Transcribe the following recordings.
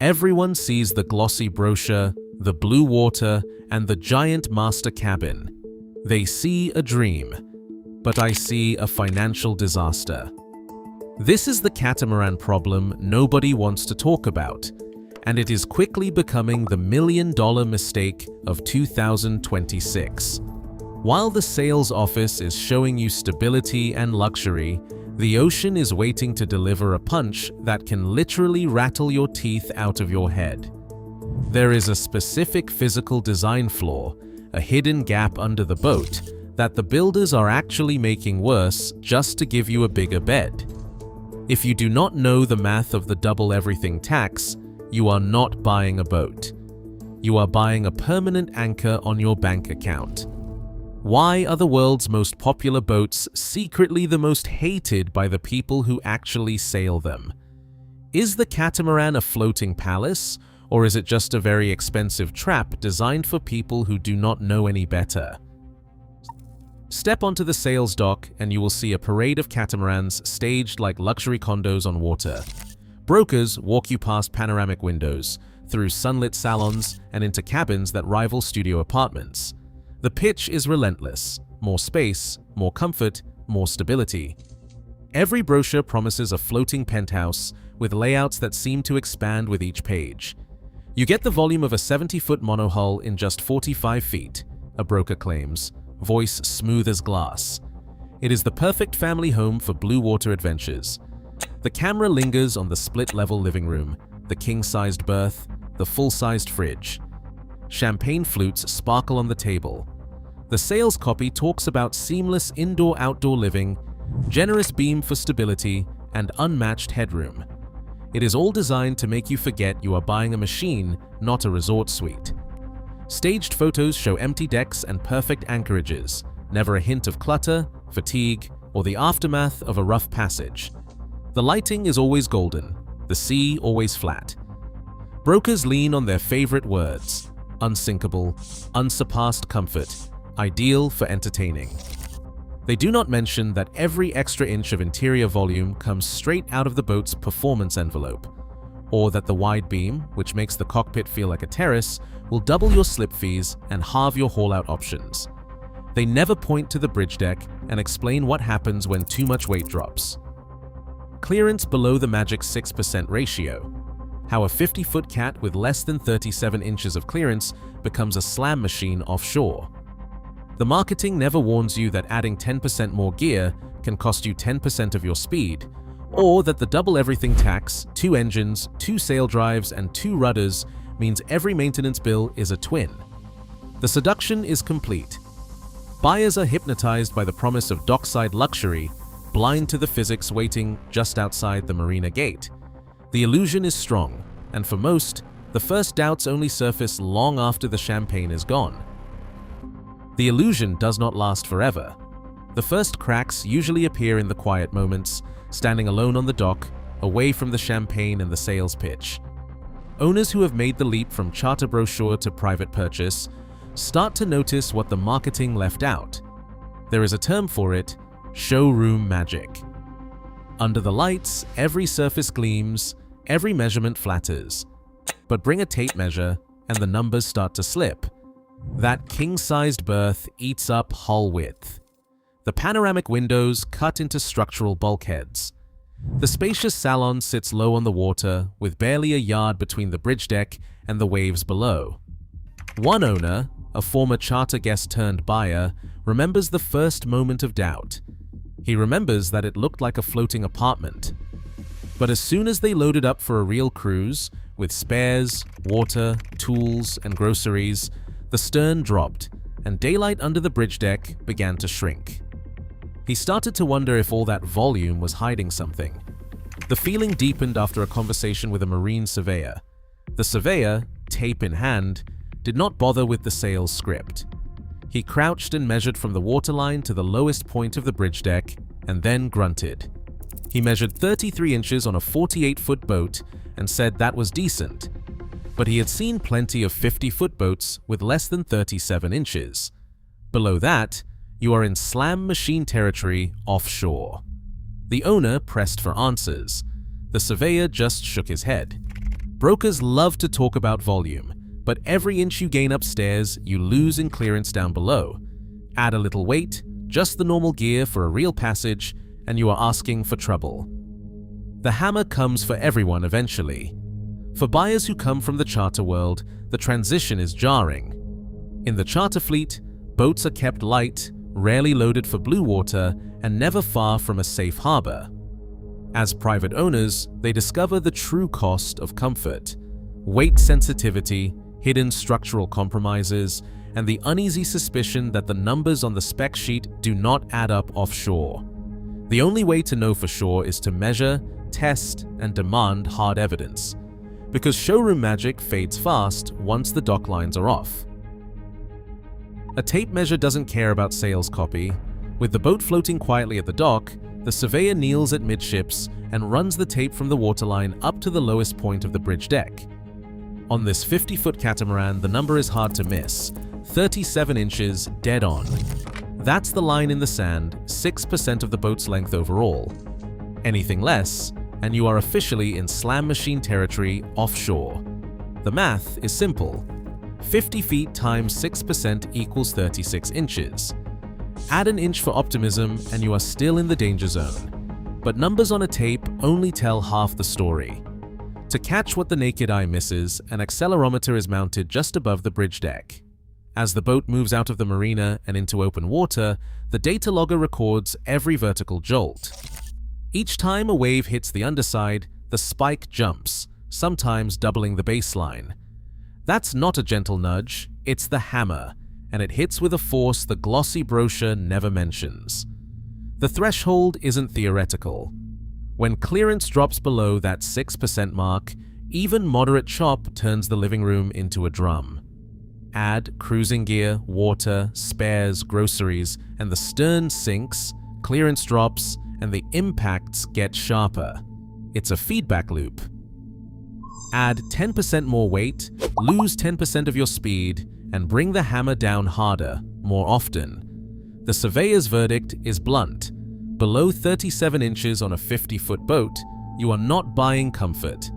Everyone sees the glossy brochure, the blue water, and the giant master cabin. They see a dream, but I see a financial disaster. This is the catamaran problem nobody wants to talk about, and it is quickly becoming the million-dollar mistake of 2026. While the sales office is showing you stability and luxury, the ocean is waiting to deliver a punch that can literally rattle your teeth out of your head. There is a specific physical design flaw, a hidden gap under the boat, that the builders are actually making worse just to give you a bigger bed. If you do not know the math of the double everything tax, you are not buying a boat. You are buying a permanent anchor on your bank account. Why are the world's most popular boats secretly the most hated by the people who actually sail them? Is the catamaran a floating palace, or is it just a very expensive trap designed for people who do not know any better? Step onto the sales dock and you will see a parade of catamarans staged like luxury condos on water. Brokers walk you past panoramic windows, through sunlit salons, and into cabins that rival studio apartments. The pitch is relentless: more space, more comfort, more stability. Every brochure promises a floating penthouse with layouts that seem to expand with each page. You get the volume of a 70-foot monohull in just 45 feet, a broker claims, voice smooth as glass. It is the perfect family home for blue water adventures. The camera lingers on the split-level living room, the king-sized berth, the full-sized fridge. Champagne flutes sparkle on the table. The sales copy talks about seamless indoor-outdoor living, generous beam for stability, and unmatched headroom. It is all designed to make you forget you are buying a machine, not a resort suite. Staged photos show empty decks and perfect anchorages, never a hint of clutter, fatigue, or the aftermath of a rough passage. The lighting is always golden, the sea always flat. Brokers lean on their favorite words: unsinkable, unsurpassed comfort, ideal for entertaining. They do not mention that every extra inch of interior volume comes straight out of the boat's performance envelope, or that the wide beam, which makes the cockpit feel like a terrace, will double your slip fees and halve your haul-out options. They never point to the bridge deck and explain what happens when too much weight drops. Clearance below the magic 6% ratio. How a 50-foot cat with less than 37 inches of clearance becomes a slam machine offshore. The marketing never warns you that adding 10% more gear can cost you 10% of your speed, or that the double everything tax, 2 engines, 2 sail drives, and 2 rudders means every maintenance bill is a twin. The seduction is complete. Buyers are hypnotized by the promise of dockside luxury, blind to the physics waiting just outside the marina gate. The illusion is strong, and for most, the first doubts only surface long after the champagne is gone. The illusion does not last forever. The first cracks usually appear in the quiet moments, standing alone on the dock, away from the champagne and the sales pitch. Owners who have made the leap from charter brochure to private purchase start to notice what the marketing left out. There is a term for it: showroom magic. Under the lights, every surface gleams, every measurement flatters. But bring a tape measure, and the numbers start to slip. That king-sized berth eats up hull width. The panoramic windows cut into structural bulkheads. The spacious salon sits low on the water, with barely a yard between the bridge deck and the waves below. One owner, a former charter guest turned buyer, remembers the first moment of doubt. He remembers that it looked like a floating apartment. But as soon as they loaded up for a real cruise, with spares, water, tools, and groceries, the stern dropped, and daylight under the bridge deck began to shrink. He started to wonder if all that volume was hiding something. The feeling deepened after a conversation with a marine surveyor. The surveyor, tape in hand, did not bother with the sales script. He crouched and measured from the waterline to the lowest point of the bridge deck, and then grunted. He measured 33 inches on a 48-foot boat and said that was decent. But he had seen plenty of 50-foot boats with less than 37 inches. Below that, you are in slam machine territory offshore. The owner pressed for answers. The surveyor just shook his head. Brokers love to talk about volume, but every inch you gain upstairs, you lose in clearance down below. Add a little weight, just the normal gear for a real passage, and you are asking for trouble. The hammer comes for everyone eventually. For buyers who come from the charter world, the transition is jarring. In the charter fleet, boats are kept light, rarely loaded for blue water, and never far from a safe harbor. As private owners, they discover the true cost of comfort: weight sensitivity, hidden structural compromises, and the uneasy suspicion that the numbers on the spec sheet do not add up offshore. The only way to know for sure is to measure, test, and demand hard evidence, because showroom magic fades fast once the dock lines are off. A tape measure doesn't care about sales copy. With the boat floating quietly at the dock, the surveyor kneels at midships and runs the tape from the waterline up to the lowest point of the bridge deck. On this 50-foot catamaran, the number is hard to miss: 37 inches dead on. That's the line in the sand, 6% of the boat's length overall. Anything less, and you are officially in slam machine territory offshore. The math is simple. 50 feet times 6% equals 36 inches. Add an inch for optimism and you are still in the danger zone. But numbers on a tape only tell half the story. To catch what the naked eye misses, an accelerometer is mounted just above the bridge deck. As the boat moves out of the marina and into open water, the data logger records every vertical jolt. Each time a wave hits the underside, the spike jumps, sometimes doubling the baseline. That's not a gentle nudge, it's the hammer, and it hits with a force the glossy brochure never mentions. The threshold isn't theoretical. When clearance drops below that 6% mark, even moderate chop turns the living room into a drum. Add cruising gear, water, spares, groceries, and the stern sinks, clearance drops, and the impacts get sharper. It's a feedback loop. Add 10% more weight, lose 10% of your speed, and bring the hammer down harder, more often. The surveyor's verdict is blunt. Below 37 inches on a 50-foot boat, you are not buying comfort.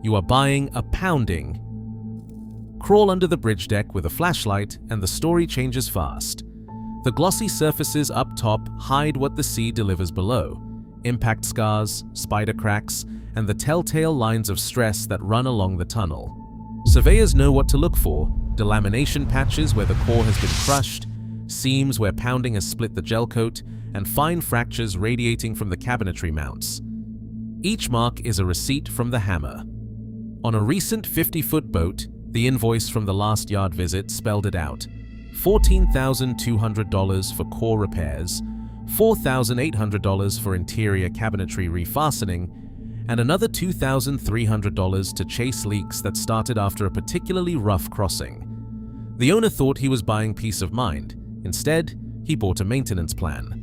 You are buying a pounding. Crawl under the bridge deck with a flashlight and the story changes fast. The glossy surfaces up top hide what the sea delivers below: impact scars, spider cracks, and the telltale lines of stress that run along the tunnel. Surveyors know what to look for: delamination patches where the core has been crushed, seams where pounding has split the gel coat, and fine fractures radiating from the cabinetry mounts. Each mark is a receipt from the hammer. On a recent 50-foot boat, the invoice from the last yard visit spelled it out: $14,200 for core repairs, $4,800 for interior cabinetry refastening, and another $2,300 to chase leaks that started after a particularly rough crossing. The owner thought he was buying peace of mind. Instead, he bought a maintenance plan.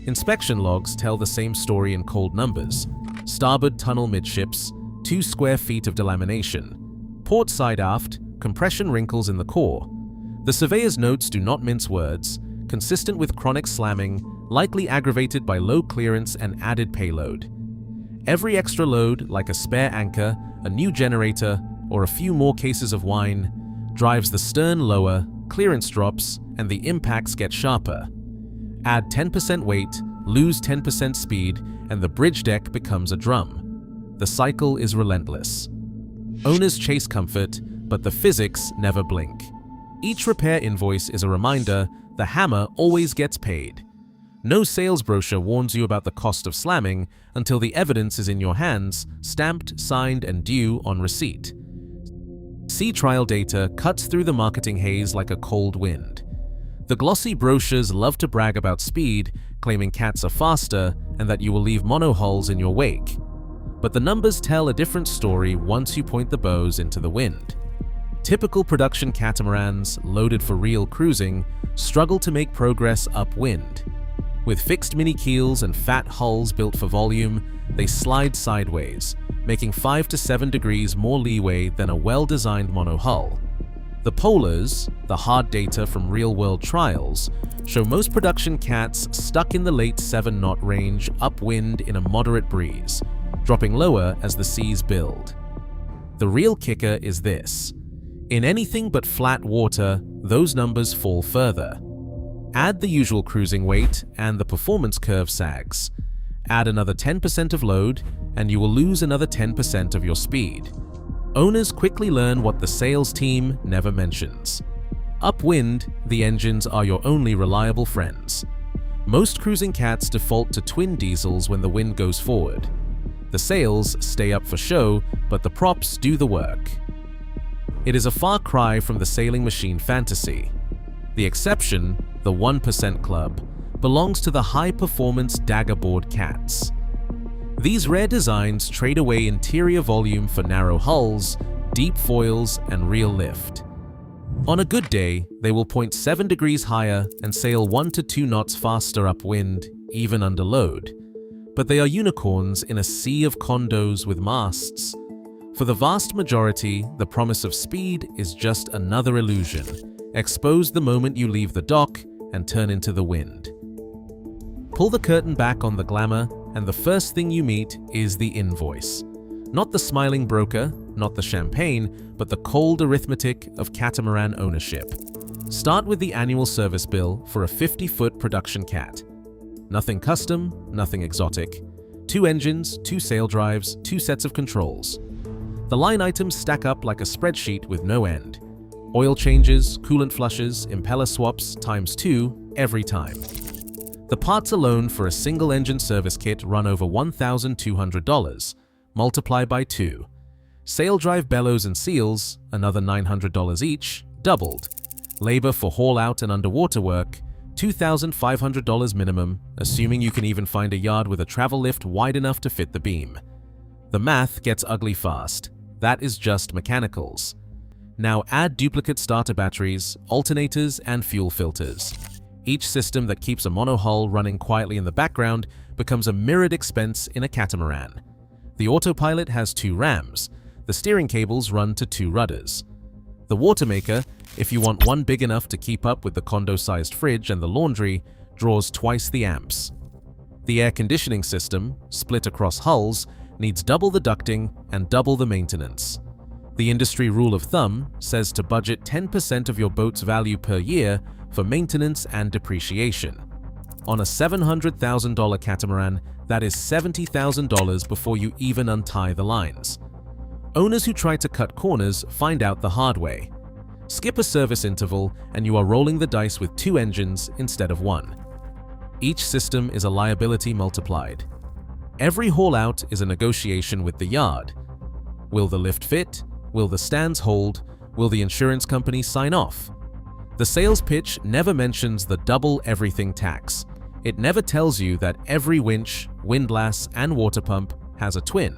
Inspection logs tell the same story in cold numbers: starboard tunnel midships, 2 square feet of delamination; port side aft, compression wrinkles in the core. The surveyor's notes do not mince words, consistent with chronic slamming, likely aggravated by low clearance and added payload. Every extra load, like a spare anchor, a new generator, or a few more cases of wine, drives the stern lower, clearance drops, and the impacts get sharper. Add 10% weight, lose 10% speed, and the bridge deck becomes a drum. The cycle is relentless. Owners chase comfort, but the physics never blink. Each repair invoice is a reminder: the hammer always gets paid. No sales brochure warns you about the cost of slamming until the evidence is in your hands, stamped, signed, and due on receipt. Sea trial data cuts through the marketing haze like a cold wind. The glossy brochures love to brag about speed, claiming cats are faster and that you will leave monohulls in your wake. But the numbers tell a different story once you point the bows into the wind. Typical production catamarans, loaded for real cruising, struggle to make progress upwind. With fixed mini keels and fat hulls built for volume, they slide sideways, making 5 to 7 degrees more leeway than a well-designed monohull. The polars, the hard data from real-world trials, show most production cats stuck in the late 7-knot range upwind in a moderate breeze, dropping lower as the seas build. The real kicker is this. In anything but flat water, those numbers fall further. Add the usual cruising weight and the performance curve sags. Add another 10% of load and you will lose another 10% of your speed. Owners quickly learn what the sales team never mentions. Upwind, the engines are your only reliable friends. Most cruising cats default to twin diesels when the wind goes forward. The sails stay up for show, but the props do the work. It is a far cry from the sailing machine fantasy. The exception, the 1% Club, belongs to the high-performance daggerboard cats. These rare designs trade away interior volume for narrow hulls, deep foils, and real lift. On a good day, they will point 7 degrees higher and sail 1 to 2 knots faster upwind, even under load. But they are unicorns in a sea of condos with masts. For the vast majority, the promise of speed is just another illusion, exposed the moment you leave the dock and turn into the wind. Pull the curtain back on the glamour, and the first thing you meet is the invoice. Not the smiling broker, not the champagne, but the cold arithmetic of catamaran ownership. Start with the annual service bill for a 50-foot production cat. Nothing custom, nothing exotic. 2 engines, 2 sail drives, 2 sets of controls. The line items stack up like a spreadsheet with no end. Oil changes, coolant flushes, impeller swaps ×2 every time. The parts alone for a single engine service kit run over $1,200. Multiply by 2. Sail drive bellows and seals, another $900 each, doubled. Labor for haul out and underwater work, $2,500 minimum, assuming you can even find a yard with a travel lift wide enough to fit the beam. The math gets ugly fast. That is just mechanicals. Now add duplicate starter batteries, alternators, and fuel filters. Each system that keeps a monohull running quietly in the background becomes a mirrored expense in a catamaran. The autopilot has 2 rams. The steering cables run to 2 rudders. The water maker, if you want one big enough to keep up with the condo-sized fridge and the laundry, draws twice the amps. The air conditioning system, split across hulls, needs double the ducting and double the maintenance. The industry rule of thumb says to budget 10% of your boat's value per year for maintenance and depreciation. On a $700,000 catamaran, that is $70,000 before you even untie the lines. Owners who try to cut corners find out the hard way. Skip a service interval and you are rolling the dice with 2 engines instead of 1. Each system is a liability multiplied. Every haul out is a negotiation with the yard. Will the lift fit? Will the stands hold? Will the insurance company sign off? The sales pitch never mentions the double everything tax. It never tells you that every winch, windlass, and water pump has a twin,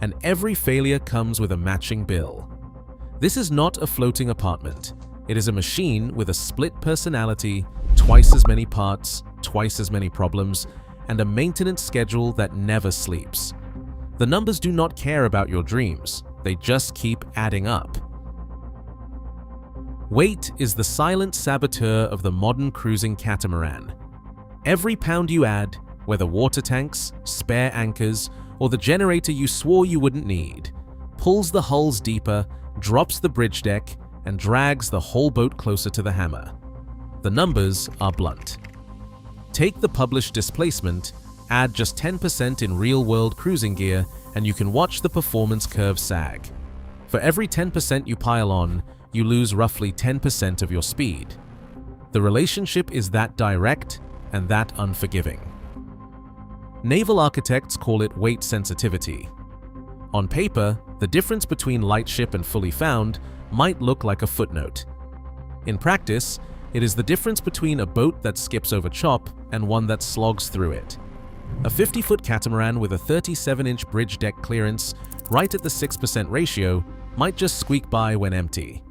and every failure comes with a matching bill. This is not a floating apartment. It is a machine with a split personality, twice as many parts, twice as many problems, and a maintenance schedule that never sleeps. The numbers do not care about your dreams. They just keep adding up. Weight is the silent saboteur of the modern cruising catamaran. Every pound you add, whether water tanks, spare anchors, or the generator you swore you wouldn't need, pulls the hulls deeper, drops the bridge deck, and drags the whole boat closer to the hammer. The numbers are blunt. Take the published displacement, add just 10% in real-world cruising gear, and you can watch the performance curve sag. For every 10% you pile on, you lose roughly 10% of your speed. The relationship is that direct and that unforgiving. Naval architects call it weight sensitivity. On paper, the difference between lightship and fully found might look like a footnote. In practice, it is the difference between a boat that skips over chop and one that slogs through it. A 50-foot catamaran with a 37-inch bridge deck clearance right at the 6% ratio might just squeak by when empty.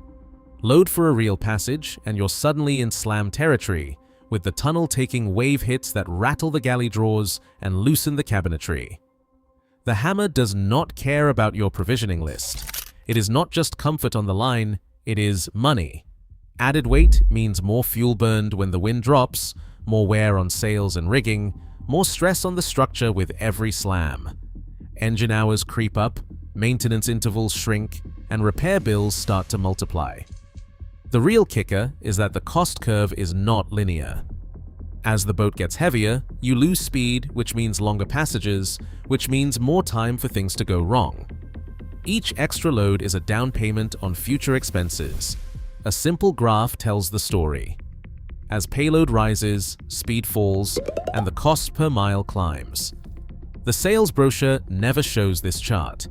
Load for a real passage and you're suddenly in slam territory, with the tunnel taking wave hits that rattle the galley drawers and loosen the cabinetry. The hammer does not care about your provisioning list. It is not just comfort on the line, it is money. Added weight means more fuel burned when the wind drops, more wear on sails and rigging, more stress on the structure with every slam. Engine hours creep up, maintenance intervals shrink, and repair bills start to multiply. The real kicker is that the cost curve is not linear. As the boat gets heavier, you lose speed, which means longer passages, which means more time for things to go wrong. Each extra load is a down payment on future expenses. A simple graph tells the story. As payload rises, speed falls, and the cost per mile climbs. The sales brochure never shows this chart.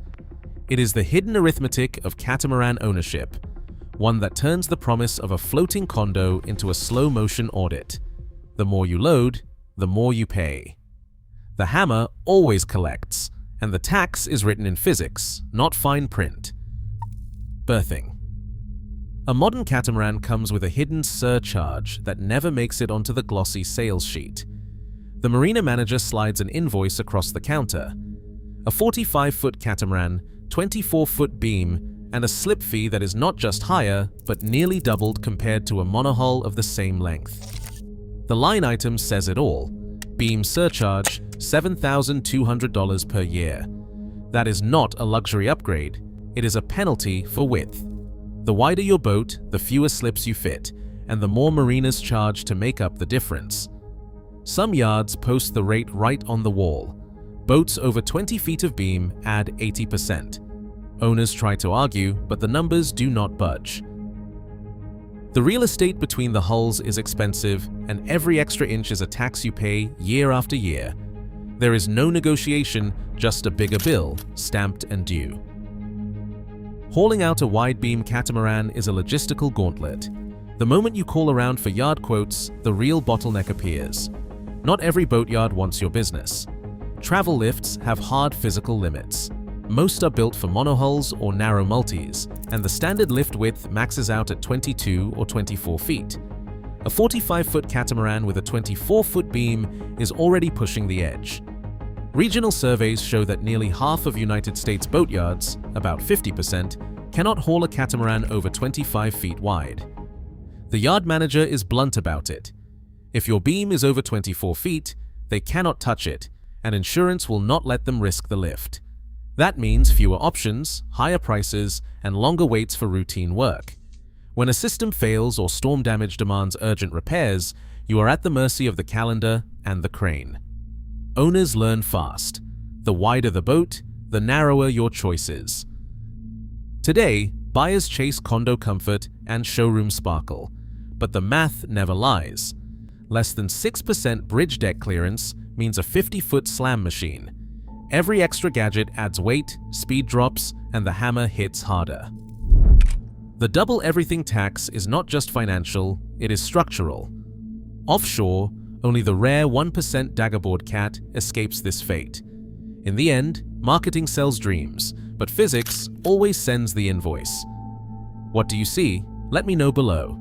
It is the hidden arithmetic of catamaran ownership, one that turns the promise of a floating condo into a slow-motion audit. The more you load, the more you pay. The hammer always collects, and the tax is written in physics, not fine print. Berthing. A modern catamaran comes with a hidden surcharge that never makes it onto the glossy sales sheet. The marina manager slides an invoice across the counter. A 45-foot catamaran, 24-foot beam, and a slip fee that is not just higher, but nearly doubled compared to a monohull of the same length. The line item says it all. Beam surcharge, $7,200 per year. That is not a luxury upgrade. It is a penalty for width. The wider your boat, the fewer slips you fit, and the more marinas charge to make up the difference. Some yards post the rate right on the wall. Boats over 20 feet of beam add 80%. Owners try to argue, but the numbers do not budge. The real estate between the hulls is expensive, and every extra inch is a tax you pay year after year. There is no negotiation, just a bigger bill, stamped and due. Hauling out a wide-beam catamaran is a logistical gauntlet. The moment you call around for yard quotes, the real bottleneck appears. Not every boatyard wants your business. Travel lifts have hard physical limits. Most are built for monohulls or narrow multis, and the standard lift width maxes out at 22 or 24 feet. A 45-foot catamaran with a 24-foot beam is already pushing the edge. Regional surveys show that nearly half of United States boatyards, about 50%, cannot haul a catamaran over 25 feet wide. The yard manager is blunt about it. If your beam is over 24 feet, they cannot touch it, and insurance will not let them risk the lift. That means fewer options, higher prices, and longer waits for routine work. When a system fails or storm damage demands urgent repairs, you are at the mercy of the calendar and the crane. Owners learn fast. The wider the boat, the narrower your choices. Today, buyers chase condo comfort and showroom sparkle, but the math never lies. Less than 6% Bridgedeck clearance means a 50-foot slam machine. Every extra gadget adds weight, speed drops, and the hammer hits harder. The double everything tax is not just financial, it is structural. Offshore, only the rare 1% daggerboard cat escapes this fate. In the end, marketing sells dreams, but physics always sends the invoice. What do you see? Let me know below.